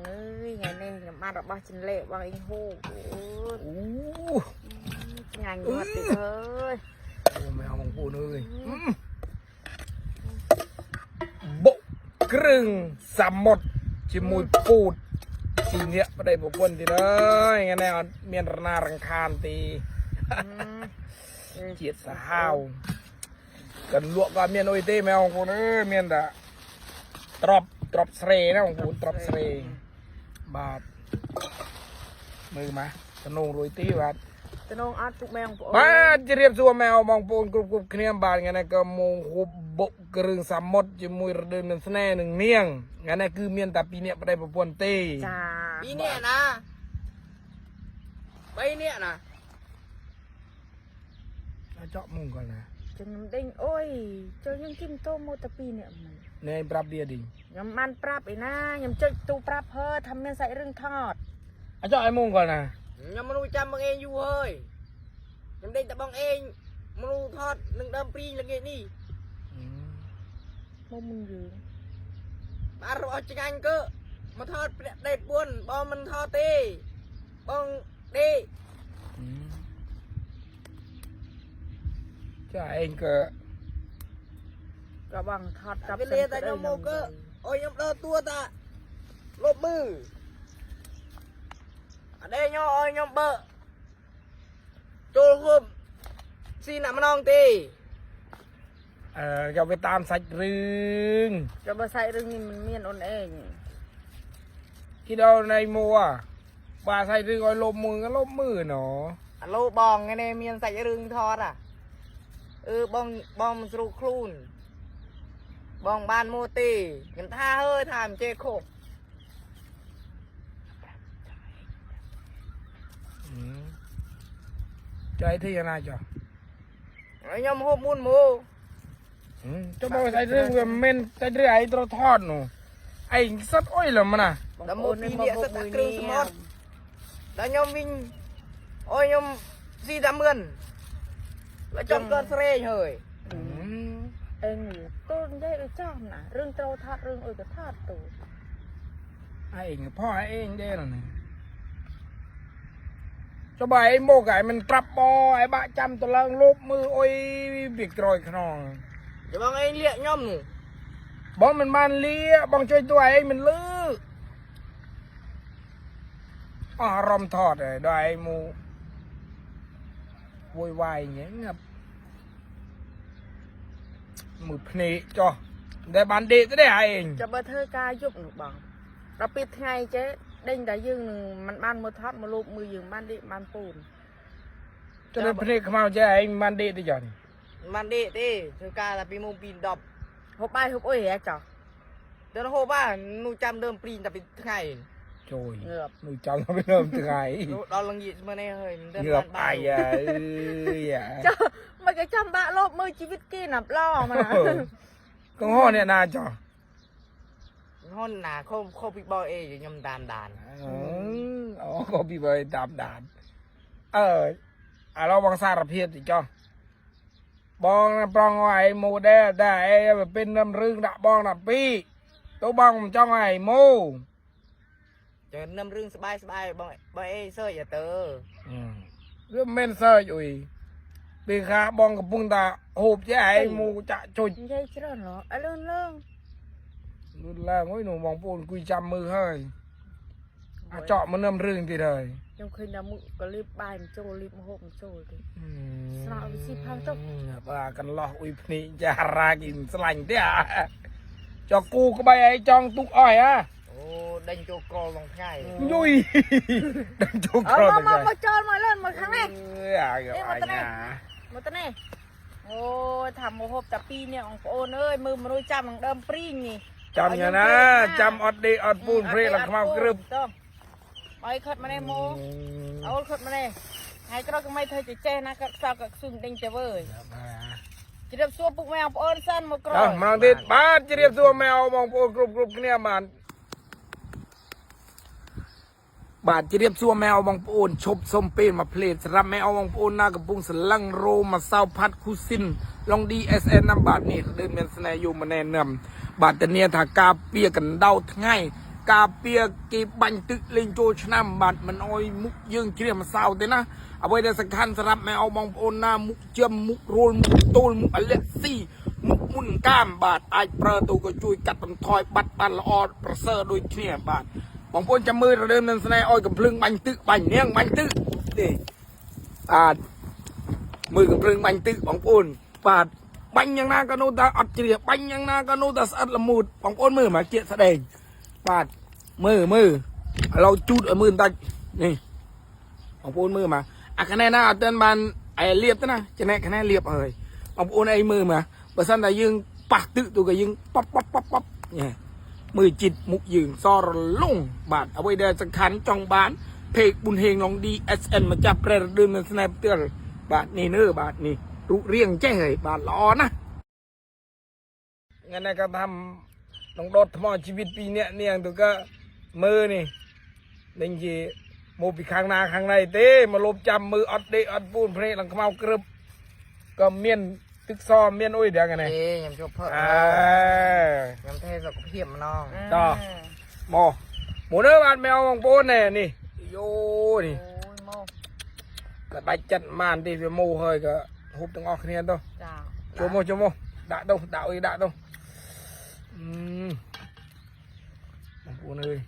เอ้ยไงนี่มาดอกบอชินเละบางอิงฮูงานยอดติเอ้ยแมวของปูเลยบุกรึงสามหมดจิมวยปูดสีเนี้ยประเดี๋ยวบุกวนทีเลยงั้นแน่เมียนนารังคานตีเจียดสาวกันลวกก็เมียนโอยตีแมวของปูเอ้ยเมียนด่าตรอบเสรนะของปูตรอบเสรบาดมือมาขนมโรยตีบาดจะน้องอาร์ตทุกแมวปูบ้านจะเรียบสัวแมวมองปูนกรุบๆเคลียมบาดงั้นนะก็มงหุบบกกรึงสามหมดจิมวยเดินมันแน่หนึ่งเนียงงั้นนะคือเมียนแต่ปีเนี้ยประเดี๋ยวบุกวนตีปีเนี้ยนะไปเนี้ยนะเจาะมุงก่อนนะจนเด้งโอ้ยเจอยังกินโตโมตปีเนี่ยมันในปรับเดียดิยังมันปรับอีนะยังเจอตูปรับเพ้อทำเมียนใส่เรื่องทอดเจาะไอ้มุงก่อนนะยังมาดูจำบางเองอยู่เฮ้ยยังได้แต่บางเองมาดูทอดหนึ่งดำปีละเงี้ยนี่มุงมึงยืนมาเราเอาจังก็มาทอดเด็ดบุญบอมันทอดตีบองดีจะเองก็กระบังทอดกับไปเลี้ยแต่ยมโมก็โอ้ยยมเดินตัวตาลบมืออันนี้ยมโอ้ยยมเบอโจลคุมซีน่ะมันนองตีจะไปตามสัจเรื่องจะมาใส่เรื่องนี้มันเมียนอ่อนเองที่เราในมัวปลาใส่เรื่องอ้อยลบมือก็ลบมือเนาะโลบองไงเนี่ยเมียนใส่เรื่องทอดอ่ะบองมันสูครูนบองบานโมตียังท่าเฮ้ยทำเจโคใจที่ยังไงจ๊ะยมโฮมุนโมจะบอกใส่เรื่องเมนใส่เรื่องไอ้ตัวทอดหนูไอ้สัตว์อ้อยเหรอมันน่ะแล้วโมตีเนี่ยสัตว์เครื่องสมอดแล้วยมวิ่งโอ้ยยมซีดำเงินแล้วจมเกินเสยเฮ้ยเองต้นได้ไปจ้างนะเรื่องโตทอดเรื่องก็ทอดตัวไอ้เองพ่อไอ้เองได้หรอเนี่ยจะบอกไอ้โมกไอ้มันปรับบอไอ้บ้าจำตัวเลิงลบมือโอ้ยบิกรอยขนองจะบางไอ้เลี้ยย่อมบองมันมันเลี้ยบองช่วยตัวไอ้มันลื้อรอมทอดเลยได้ไอ้มูวุ่นวายอย่างเงี้ยมือพนีจ่อได้บันดีจะได้เองจะมาเธอกายุบหนูบังเราปิดไงเจ๊เด้งแต่ยืงมันบ้านมือทอดมาลูกมือยืงบ้านดิบ้านปูนจะได้พนีขมาเจ๊เองบันดีที่จ่อนี่บันดีที่เธอกาแต่ปีมุงปีนดอบหกใบหกโอ้ยแย่จ่อเดินโหบ้านนูจำเดิมปีนแต่เป็นไงโจยหนูจำเราไม่เริ่มถึงไงเราลังยิมาในเฮ้ยเงือบไปอ่ะจ้ามันก็จำบะโลบมือชีวิตกี้นับล่อมาก็ห้อเนี่ยนาจ่อห้อนหนาโคบิบอยยำดานโคบิบอยดามดานเราบางสารเพียรจ่อบองปองไอ้โมเดลได้เป็นน้ำรึงดับบองดับปีตัวบองจ้องไอ้โมจะน้ำรึงสบายบองเซ่อย่าเตอเรื่องเมนเซอร์อยู่ปีขาบองกับปุ้งตาหูบใจไอ้โมจะจุดใช่เชื่อเหรอไอ้เรื่องรุ่นแรกโอ้ยหนูมองปูนกุยจำมือเฮ้ยเจาะมันน้ำรึงทีเลยยังเคยนำมือก็รีบบายมันโจรีบมาหกมันโจดิสาวสิพังตกปากันหลอกอุยพนี่จะรากินสลังเตี้ยจอกกูก็ไปไอ้จองตุกอ้อยอ่ะโอ้ดันโจกรอลงง่ายยุยดันโจกรอมาจอนมาเล่นมาครั้งแรกมาตะเน่มาตะเน่โอ้ทำโมหบแต่ปีเนี่ยของโอนเอ้ยมือมันรู้จำของเดิมปรีงี้จำอย่างนะจำอดดีอดปูนเพลหลังขมากรึบไปขัดมาในโมเอาขัดมาในให้ก็เราไม่เธอจะแจ้นะก็สาวกับซุ่มเด้งจะเว้ยจะเรียบซัวปุกแมวโอนสั้นมากรอมาติดบ้านจะเรียบซัวแมวมองโอนกรุบเนี่ยมันบาดจะเรียบซัวแมวมองโอนชบสมเป็นมาเพลทสำหรับแมวมองโอนน่ากระปุงสลังโรมาเศร้าพัดคุสินลองดีSNน้ำบาดนี่เดินเป็นสนายอยู่มาแนะนำบาดแต่เนี่ยถ้ากาเปียกันเดาง่าย กาเปียกีบันตึกลิงโจชนำบัดมันอ้อยมุกยืงเกลียมเศร้าเต้นะเอาไว้ได้สักคันสำหรับแมวมองโอนนามุกเจียมมุกโรลมุกตูลมุกอเลซี่มุกมุนก้ามบาดไอประตูก็จุยกัดตำทอยบัดตันละออดประเสริฐโดยเชี่ยบาดมองโอนจะมือระเดิมนั้นแสดงอ้อยกับพลึงบันตึกบันเนียงบันตึกดิมือกับพลึงบันตึกมองโอนบาดบันยังนาก็โนตาอัดเจียบันยังนาก็โนตาสัตละมุดมองโอนมือมาเจียแสดงบาดมือเราจุดมือตัดนี่ของปูนมือมาคะแนนนะเตือนบานไอเรียบนะจะแน่คะแนนเรียบเลยของปูนไอมือมาเปอร์เซ็นต์แต่ยิงปักตึตัวก็ยิงป๊อปเนี่ยมือจิตมุกยิงซอร์ลุ่งบาดเอาไว้เดินสังขันจองบานเพกบุญเฮงน้องดีเอสเอ็นมาจับเรดดื่มสแนปเตือนบาดนี่เนื้อบาดนี่รุเรียงแจ้เหยบาดล้อนะงั้นนะก็ทำต้องโดดทมอชีวิตปีเนี้ยเนี่ยตัวก็มือนี่นั่นจีโมปีข้างหน้าข้างในเต้มาลบจำมืออัดเดอัดปูนเพลหลังขมาวกรึบก็เมียนตึกซอเมียนอุ้ยเดี๋ยวกันไงยำจบเพิ่มยำเทศก็เพียบมันน้องต่อหมูเนื้อบาดแมวของปูนเนี่ยนี่โย่นี่ก็ได้จัดมานที่ไปมูเฮ้ยก็หุบตั้งออกเนี่ยตัวโจโมด่าตัวด่าตัวของปูนเลย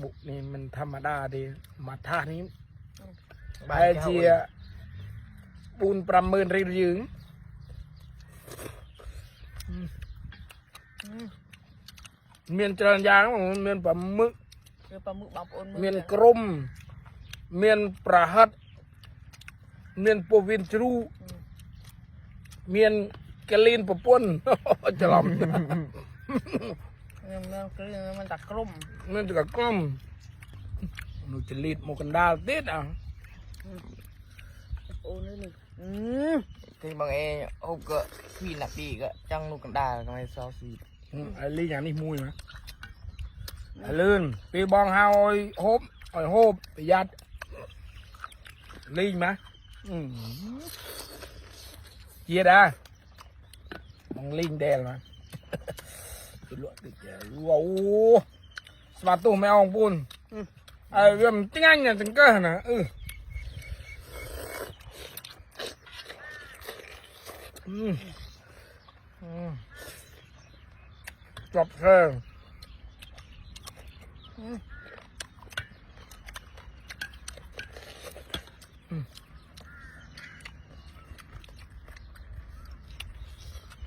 บุกนี่มันธรรมดาดีมาท่านี้ใบเชียปูนประเมินรียืงเมียนเจริญยางเมียนปลาหมึกเมียนกรมเมียนปลาฮัดเมียนปูวินจรูเมียนกะลินปะปนจะหลอมมันตะกลุ่มมันตะกลุ่มนูจะลีดโมกันดาติดโอ้นี่ที่บางโอ้ก็พี่หนักดีก็จังนูกันดาทำไมซอสีไอ้ลีอย่างนี้มุ้ยมั้ยไอ้ลื่นปีบองฮาวโฮบไปยัดลีมั้ยเกียดมองลิงแดงมั้ยติดลวดติดแก่ว้าวสมาร์ตู้ไม่เอาของปูนเรื่องจริงอันเนี่ยจริงก็นะจบเชิง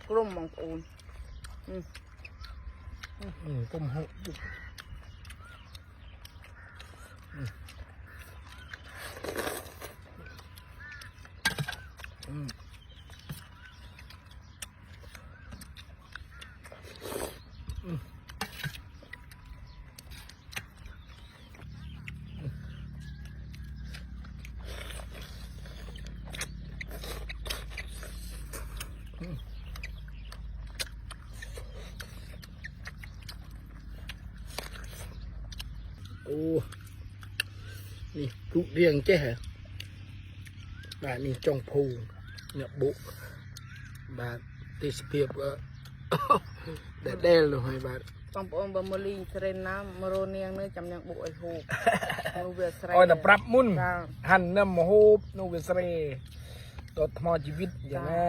กลุ่มมองปูนก้มหัวโอ้นี่ทุเรียงเจ๊เหรอบ้านนี่จงพูเนี่ยบุบ้านติสเปียบเด็ดเด็ดเลยให้บ้านต้องปองบะมลีเทรนน้ำมโรเนียงเนื้อจำยังบุไอโฮนูเวสเรย์แต่ปรับมุนหันน้ำโฮบนูเวสเรย์ตัวทมอชีวิตอย่างนี้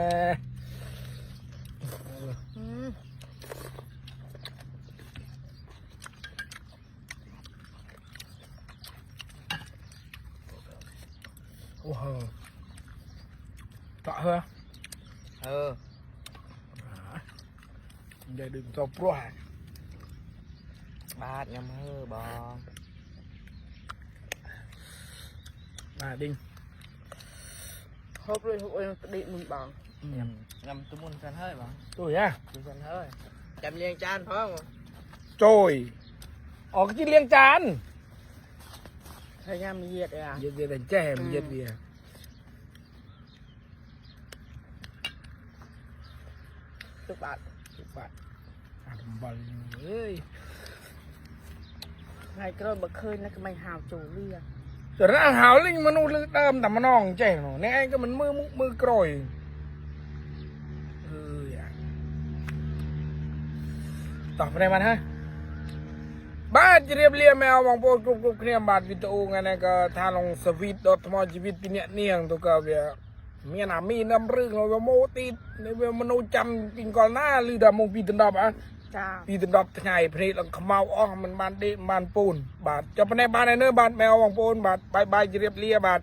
โอ้โหต่อเหรออย่าดื่มตัวปล่อยบาดยำบองดิ้งฮบเลยฮบเองดีมึงบองยำตุ้มุนกันเฮ้ยบองตัวย่ะตุ้กันเฮ้ยจำเลี้ยงจานพร้อมโจยออกที่เลี้ยงจานใช่ยังมีเยียดเลยเยียดแต่แจ่มเยียดเดียทุกบาทบอลเอ้ยไงก็เราเคยนะก็ไม่หาวจูเรียแต่ร่างหาวลิงมันนู่นลือเติมแต่มันน้องแจ่มนี่ไอ้ก็มันมือกร่อยต่อไปไหนมันฮะ บ้านจะเรียบเรียงแมวบางพวกกรุบๆเนี่ยบาดวิตอูไงนะก็ทานลงสวีทดอทมอชีวิตปีเนียงตัวก็เวียมีหนามีน้ำรึงเราโมติดในเวมโนจำปิงก่อนหน้าหรือดามงปีตันดับอ่ะ จ้า ปีตันดับไงเพลงขมเอาอ้อมันบานเดบานปูนบาดจะไปในบ้านไหนเนื้อบาดแมวบางปูนบาดใบจะเรียบเรียบาด